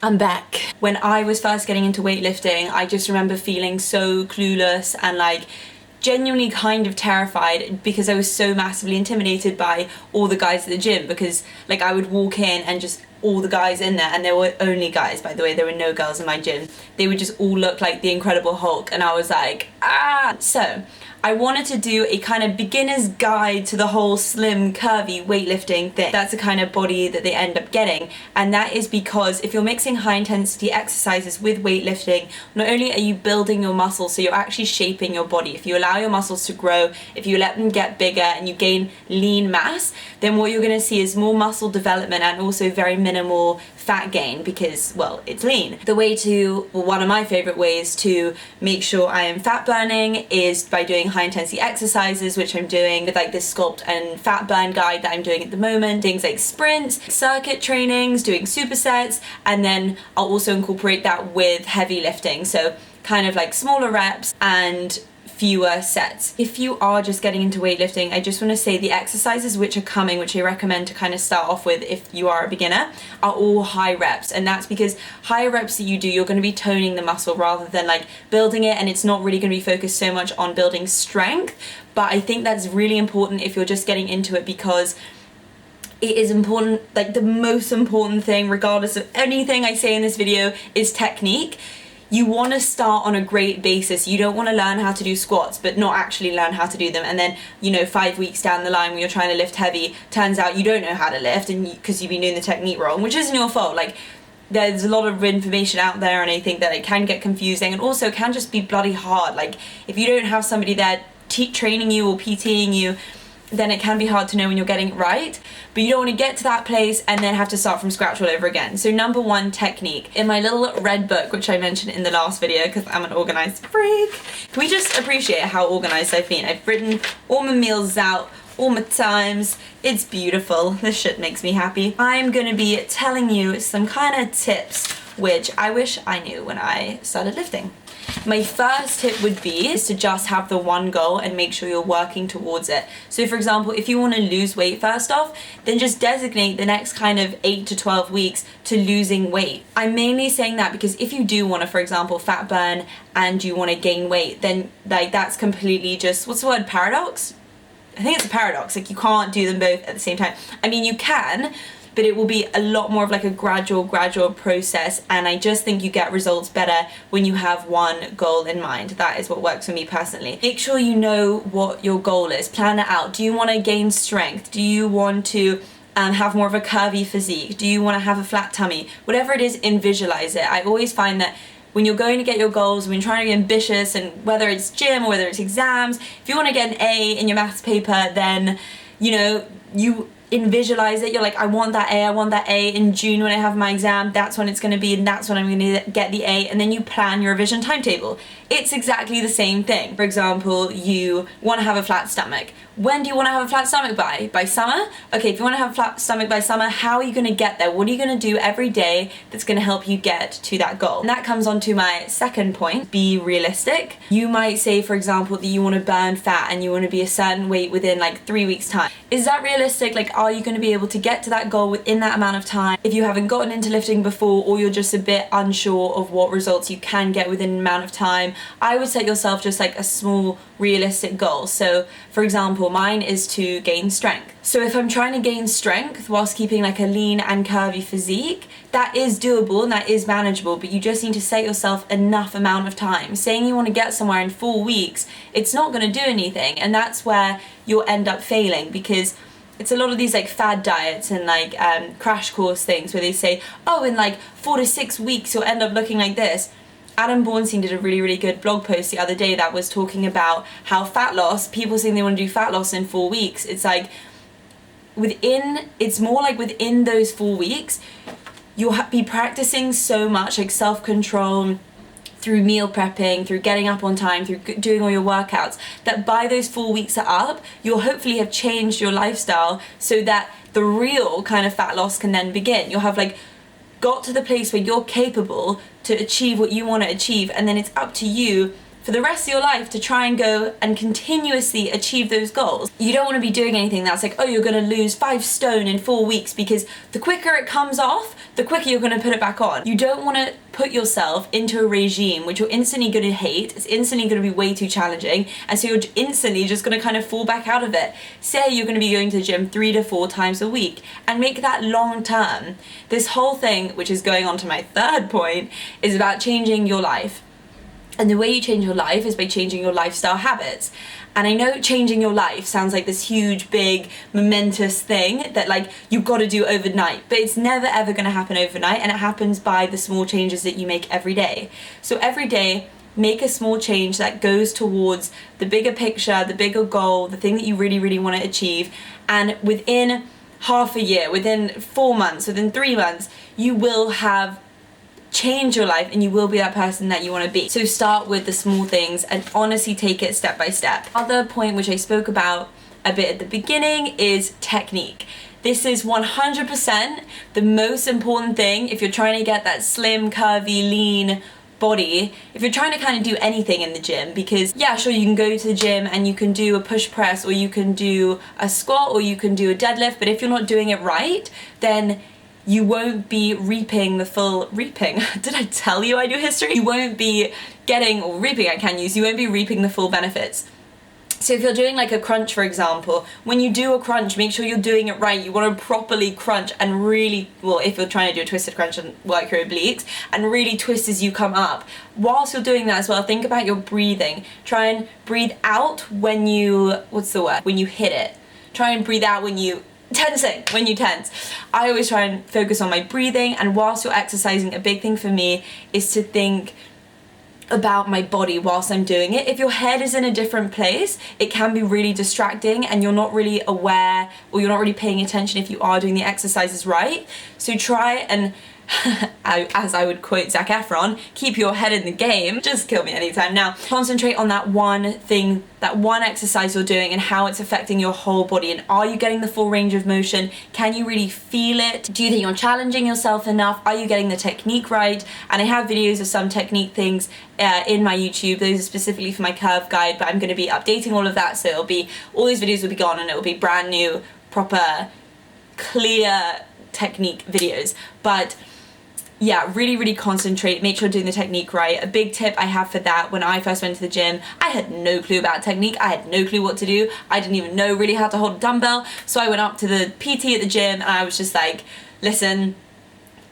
I'm back. When I was first getting into weightlifting, I just remember feeling so clueless and like genuinely kind of terrified because I was so massively intimidated by all the guys at the gym, because like I would walk in and just all the guys in there, and there were only guys, by the way, there were no girls in my gym. They would just all look like the Incredible Hulk, and I was like, ah. So I wanted to do a kind of beginner's guide to the whole slim, curvy weightlifting thing. That's the kind of body that they end up getting, and that is because if you're mixing high intensity exercises with weightlifting, not only are you building your muscles, so you're actually shaping your body. If you allow your muscles to grow, if you let them get bigger and you gain lean mass, then what you're going to see is more muscle development and also very minimal fat gain, because, well, it's lean. The way to, well, one of my favorite ways to make sure I am fat burning is by doing high intensity exercises, which I'm doing with like this sculpt and fat burn guide that I'm doing at the moment. Things like sprints, circuit trainings, doing supersets, and then I'll also incorporate that with heavy lifting. So kind of like smaller reps and fewer sets. If you are just getting into weightlifting, I just want to say the exercises which are coming, which I recommend to kind of start off with if you are a beginner, are all high reps. And that's because higher reps that you do, you're going to be toning the muscle rather than like building it, and it's not really going to be focused so much on building strength. But I think that's really important if you're just getting into it, because it is important, like the most important thing, regardless of anything I say in this video, is technique. You want to start on a great basis. You don't want to learn how to do squats but not actually learn how to do them, and then 5 weeks down the line when you're trying to lift heavy, turns out you don't know how to lift, and because you've been doing the technique wrong, which isn't your fault. Like, there's a lot of information out there, and I think that it can get confusing, and also can just be bloody hard. Like, if you don't have somebody there training you or PTing you, then it can be hard to know when you're getting it right. But you don't want to get to that place and then have to start from scratch all over again. So number one, technique. In my little red book, which I mentioned in the last video because I'm an organized freak, can we just appreciate how organized I've been? I've written all my meals out, all my times. It's beautiful. This shit makes me happy. I'm going to be telling you some kind of tips which I wish I knew when I started lifting. My first tip would be is to just have the one goal and make sure you're working towards it. So for example, if you want to lose weight first off, then just designate the next kind of 8 to 12 weeks to losing weight. I'm mainly saying that because if you do want to, for example, fat burn and you want to gain weight, then like that's completely just, what's the word, paradox? I think it's a paradox. Like, you can't do them both at the same time. I mean, you can, but it will be a lot more of like a gradual process, and I just think you get results better when you have one goal in mind. That is what works for me personally. Make sure you know what your goal is. Plan it out. Do you want to gain strength? Do you want to have more of a curvy physique? Do you want to have a flat tummy? Whatever it is, visualize it. I always find that when you're going to get your goals, when you're trying to be ambitious, and whether it's gym or whether it's exams, if you want to get an A in your maths paper, then you visualize it. You're like, I want that A in June when I have my exam. That's when it's going to be, and that's when I'm going to get the A. And then you plan your revision timetable. It's exactly the same thing. For example, you want to have a flat stomach. When do you want to have a flat stomach by? By summer? Okay, if you want to have a flat stomach by summer, how are you going to get there? What are you going to do every day that's going to help you get to that goal? And that comes on to my second point, be realistic. You might say, for example, that you want to burn fat and you want to be a certain weight within like 3 weeks time. Is that realistic? Like, are you going to be able to get to that goal within that amount of time? If you haven't gotten into lifting before, or you're just a bit unsure of what results you can get within an amount of time, I would set yourself just like a small realistic goal. So for example, mine is to gain strength. So if I'm trying to gain strength whilst keeping like a lean and curvy physique, that is doable and that is manageable, but you just need to set yourself enough amount of time. Saying you want to get somewhere in 4 weeks, it's not going to do anything, and that's where you'll end up failing, because it's a lot of these like fad diets and like crash course things where they say, oh, in like 4 to 6 weeks you'll end up looking like this. Adam Bornstein did a really good blog post the other day that was talking about how fat loss, people saying they want to do fat loss in 4 weeks, it's like it's more like within those 4 weeks you'll be practicing so much like self-control through meal prepping, through getting up on time, through doing all your workouts, that by those 4 weeks are up, you'll hopefully have changed your lifestyle so that the real kind of fat loss can then begin. You'll have like got to the place where you're capable to achieve what you want to achieve, and then it's up to you for the rest of your life to try and go and continuously achieve those goals. You don't want to be doing anything that's like, oh, you're going to lose 5 stone in 4 weeks, because the quicker it comes off, the quicker you're going to put it back on. You don't want to put yourself into a regime which you're instantly going to hate. It's instantly going to be way too challenging, and so you're instantly just going to kind of fall back out of it. Say you're going to be going to the gym 3 to 4 times a week, and make that long term. This whole thing, which is going on to my third point, is about changing your life. And the way you change your life is by changing your lifestyle habits. And I know changing your life sounds like this huge, big, momentous thing that like you've got to do overnight, but it's never ever going to happen overnight, and it happens by the small changes that you make every day. So every day, make a small change that goes towards the bigger picture, the bigger goal, the thing that you really, really want to achieve. And within half a year, within 4 months, within 3 months, you will have change your life and you will be that person that you want to be. So start with the small things and honestly take it step by step. Other point which I spoke about a bit at the beginning is technique. This is 100% the most important thing if you're trying to get that slim, curvy, lean body, if you're trying to kind of do anything in the gym. Because yeah, sure, you can go to the gym and you can do a push press, or you can do a squat, or you can do a deadlift, but if you're not doing it right, then you won't be reaping the full reaping. Did I tell you I do history? You won't be getting, or reaping I can use, you won't be reaping the full benefits. So if you're doing like a crunch, for example, when you do a crunch, make sure you're doing it right. You want to properly crunch and really, well, if you're trying to do a twisted crunch and work your obliques, and really twist as you come up. Whilst you're doing that as well, think about your breathing. Try and breathe out when you, what's the word? When you hit it. Try and breathe out when you when you tense. I always try and focus on my breathing, and whilst you're exercising, a big thing for me is to think about my body whilst I'm doing it. If your head is in a different place, it can be really distracting and you're not really aware, or you're not really paying attention if you are doing the exercises right. So try and as I would quote Zac Efron, keep your head in the game. Just kill me anytime. Now, concentrate on that one thing, that one exercise you're doing and how it's affecting your whole body. And are you getting the full range of motion? Can you really feel it? Do you think you're challenging yourself enough? Are you getting the technique right? And I have videos of some technique things in my YouTube. Those are specifically for my curve guide, but I'm going to be updating all of that. So it'll be, all these videos will be gone and it will be brand new, proper, clear technique videos. But yeah, really concentrate, make sure you're doing the technique right. A big tip I have for that, when I first went to the gym, I had no clue about technique, I had no clue what to do, I didn't even know really how to hold a dumbbell, so I went up to the PT at the gym and I was just like, listen,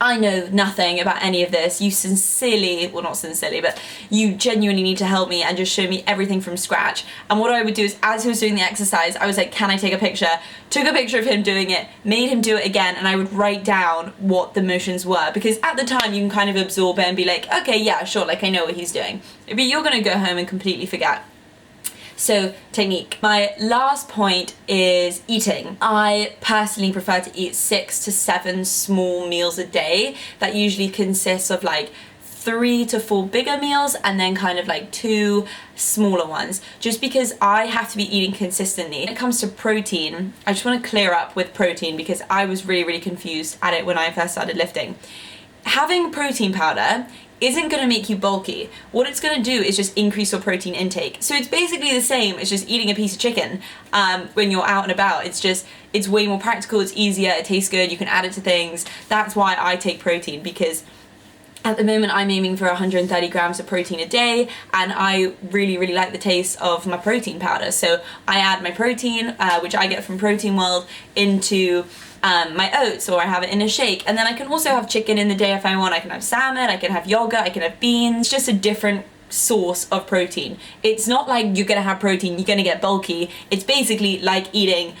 I know nothing about any of this. You sincerely, well not sincerely, but you genuinely need to help me and just show me everything from scratch. And what I would do is, as he was doing the exercise, I was like, can I take a picture? Took a picture of him doing it, made him do it again, and I would write down what the motions were. Because at the time you can kind of absorb it and be like, okay, yeah, sure, like I know what he's doing. But you're gonna go home and completely forget. So, technique. My last point is eating. I personally prefer to eat 6 to 7 small meals a day. That usually consists of like 3 to 4 bigger meals and then kind of like 2 smaller ones, just because I have to be eating consistently. When it comes to protein, I just want to clear up with protein because I was really confused at it when I first started lifting. Having protein powder isn't going to make you bulky. What it's going to do is just increase your protein intake. So it's basically the same as just eating a piece of chicken when you're out and about. It's way more practical, it's easier, it tastes good, you can add it to things. That's why I take protein, because at the moment I'm aiming for 130 grams of protein a day, and I really like the taste of my protein powder. So I add my protein, which I get from Protein World, into my oats, or I have it in a shake. And then I can also have chicken in the day if I want. I can have salmon, I can have yogurt, I can have beans. It's just a different source of protein. It's not like you're gonna have protein, you're gonna get bulky. It's basically like eating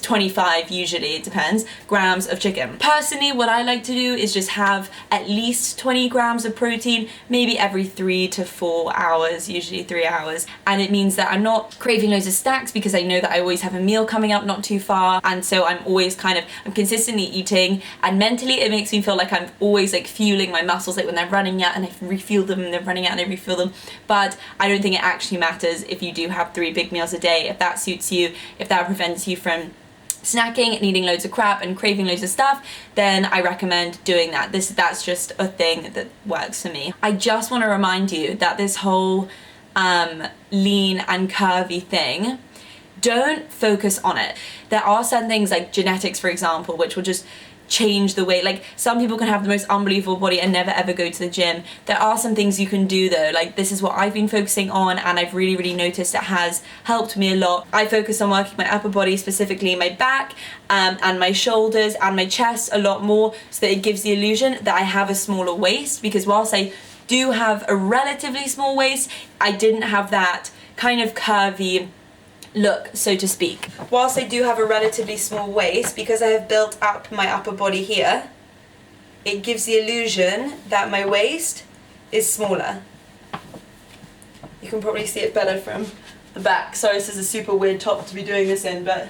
25, usually, it depends, grams of chicken. Personally, what I like to do is just have at least 20 grams of protein, maybe every 3 to 4 hours, usually 3 hours. And it means that I'm not craving loads of snacks because I know that I always have a meal coming up not too far. And so I'm always I'm consistently eating, and mentally it makes me feel like I'm always like fueling my muscles, like when they're running out and I refuel them and they're running out and I refuel them. But I don't think it actually matters if you do have 3 big meals a day. If that suits you, if that prevents you from snacking and eating loads of crap and craving loads of stuff, then I recommend doing that. That's just a thing that works for me. I just want to remind you that this whole lean and curvy thing, don't focus on it. There are certain things like genetics, for example, which will just change the way, like some people can have the most unbelievable body and never ever go to the gym. There are some things you can do though, like this is what I've been focusing on and I've really noticed it has helped me a lot. I focus on working my upper body, specifically my back and my shoulders and my chest a lot more, so that it gives the illusion that I have a smaller waist, because whilst I do have a relatively small waist, I didn't have that kind of curvy look, so to speak. Whilst I do have a relatively small waist, because I have built up my upper body here, it gives the illusion that my waist is smaller. You can probably see it better from the back. Sorry, this is a super weird top to be doing this in, but...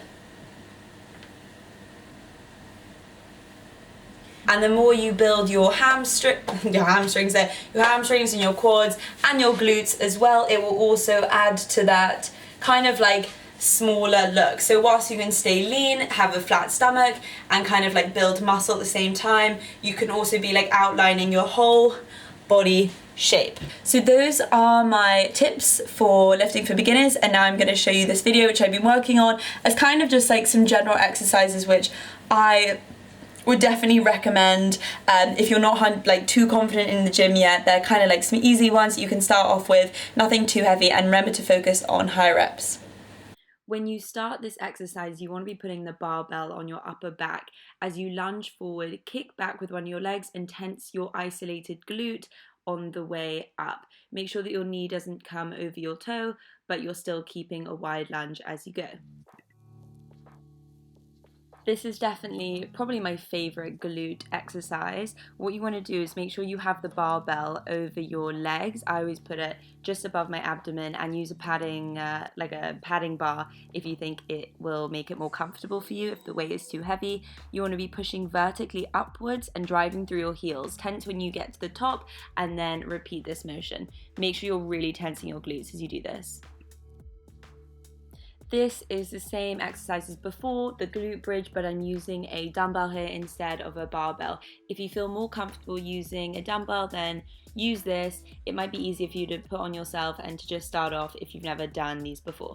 And the more you build your hamstrings and your quads and your glutes as well, it will also add to that kind of like smaller look. So whilst you can stay lean, have a flat stomach, and kind of like build muscle at the same time, you can also be like outlining your whole body shape. So those are my tips for lifting for beginners, and now I'm going to show you this video which I've been working on as kind of just like some general exercises which I would definitely recommend if you're not like too confident in the gym yet. They're kind of like some easy ones you can start off with, nothing too heavy, and remember to focus on high reps. When you start this exercise, you want to be putting the barbell on your upper back. As you lunge forward, kick back with one of your legs and tense your isolated glute on the way up. Make sure that your knee doesn't come over your toe, but you're still keeping a wide lunge as you go. This is definitely probably my favorite glute exercise. What you want to do is make sure you have the barbell over your legs. I always put it just above my abdomen and use a padding, like a padding bar if you think it will make it more comfortable for you. If the weight is too heavy, you want to be pushing vertically upwards and driving through your heels. Tense when you get to the top and then repeat this motion. Make sure you're really tensing your glutes as you do this. This is the same exercise as before, the glute bridge, but I'm using a dumbbell here instead of a barbell. If you feel more comfortable using a dumbbell, then use this. It might be easier for you to put on yourself and to just start off if you've never done these before.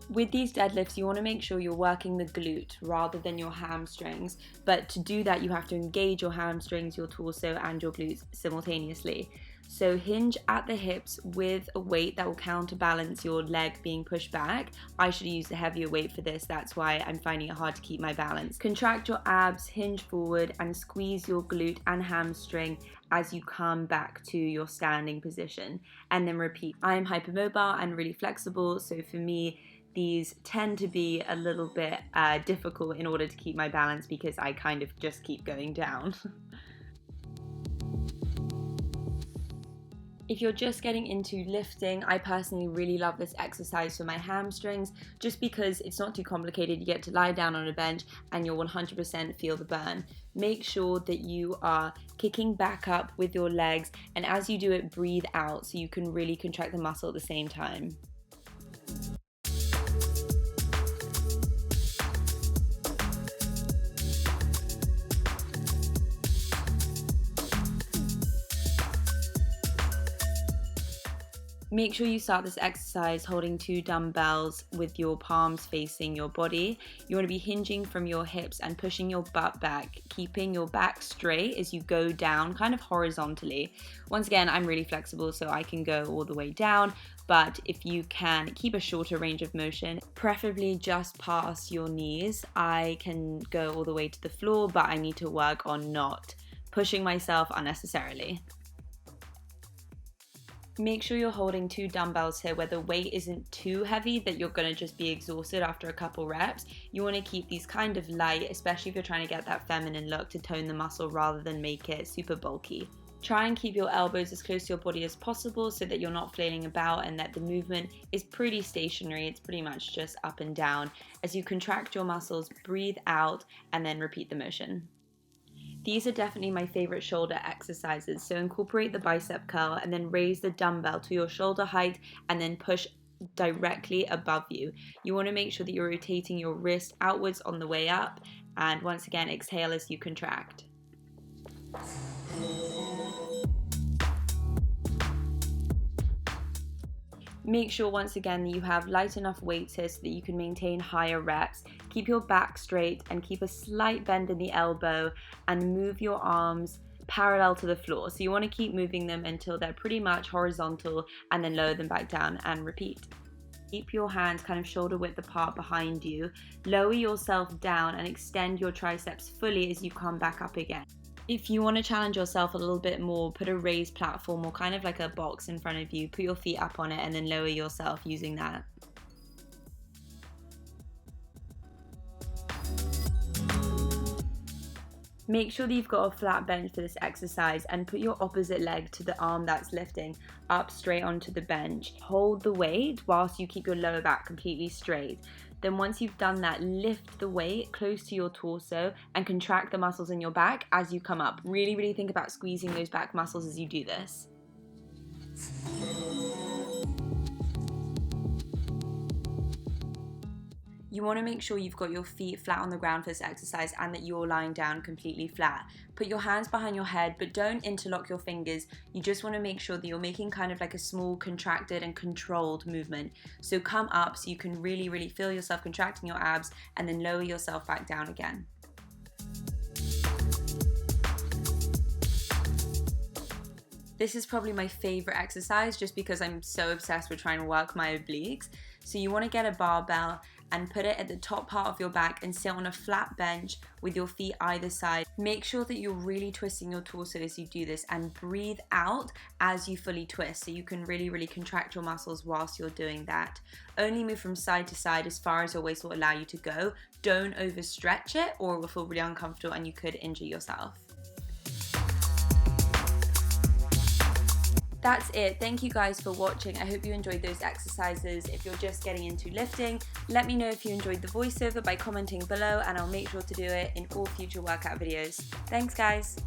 With these deadlifts, you want to make sure you're working the glute rather than your hamstrings, but to do that you have to engage your hamstrings, your torso and your glutes simultaneously. So hinge at the hips with a weight that will counterbalance your leg being pushed back. I should use a heavier weight for this, that's why I'm finding it hard to keep my balance. Contract your abs, hinge forward and squeeze your glute and hamstring as you come back to your standing position, and then repeat. I am hypermobile and really flexible, so for me these tend to be a little bit difficult in order to keep my balance because I kind of just keep going down. If you're just getting into lifting, I personally really love this exercise for my hamstrings just because it's not too complicated. You get to lie down on a bench and you'll 100% feel the burn. Make sure that you are kicking back up with your legs, and as you do it, breathe out so you can really contract the muscle at the same time. Make sure you start this exercise holding 2 dumbbells with your palms facing your body. You want to be hinging from your hips and pushing your butt back, keeping your back straight as you go down, kind of horizontally. Once again, I'm really flexible, so I can go all the way down, but if you can keep a shorter range of motion, preferably just past your knees. I can go all the way to the floor, but I need to work on not pushing myself unnecessarily. Make sure you're holding 2 dumbbells here where the weight isn't too heavy that you're going to just be exhausted after a couple reps. You want to keep these kind of light, especially if you're trying to get that feminine look, to tone the muscle rather than make it super bulky. Try and keep your elbows as close to your body as possible so that you're not flailing about and that the movement is pretty stationary. It's pretty much just up and down. As you contract your muscles, breathe out and then repeat the motion. These are definitely my favorite shoulder exercises, so incorporate the bicep curl and then raise the dumbbell to your shoulder height and then push directly above you. You want to make sure that you're rotating your wrist outwards on the way up, and once again exhale as you contract. Make sure once again that you have light enough weights here so that you can maintain higher reps. Keep your back straight and keep a slight bend in the elbow and move your arms parallel to the floor. So you want to keep moving them until they're pretty much horizontal and then lower them back down and repeat. Keep your hands kind of shoulder width apart behind you. Lower yourself down and extend your triceps fully as you come back up again. If you want to challenge yourself a little bit more, put a raised platform or kind of like a box in front of you, put your feet up on it and then lower yourself using that. Make sure that you've got a flat bench for this exercise and put your opposite leg to the arm that's lifting up straight onto the bench. Hold the weight whilst you keep your lower back completely straight. Then once you've done that, lift the weight close to your torso and contract the muscles in your back as you come up. Really, really think about squeezing those back muscles as you do this. You want to make sure you've got your feet flat on the ground for this exercise and that you're lying down completely flat. Put your hands behind your head, but don't interlock your fingers. You just want to make sure that you're making kind of like a small contracted and controlled movement. So come up so you can really, really feel yourself contracting your abs and then lower yourself back down again. This is probably my favorite exercise just because I'm so obsessed with trying to work my obliques. So you want to get a barbell and put it at the top part of your back and sit on a flat bench with your feet either side. Make sure that you're really twisting your torso as you do this and breathe out as you fully twist so you can really, really contract your muscles whilst you're doing that. Only move from side to side as far as your waist will allow you to go. Don't overstretch it or it will feel really uncomfortable and you could injure yourself. That's it. Thank you guys for watching. I hope you enjoyed those exercises. If you're just getting into lifting, let me know if you enjoyed the voiceover by commenting below and I'll make sure to do it in all future workout videos. Thanks guys.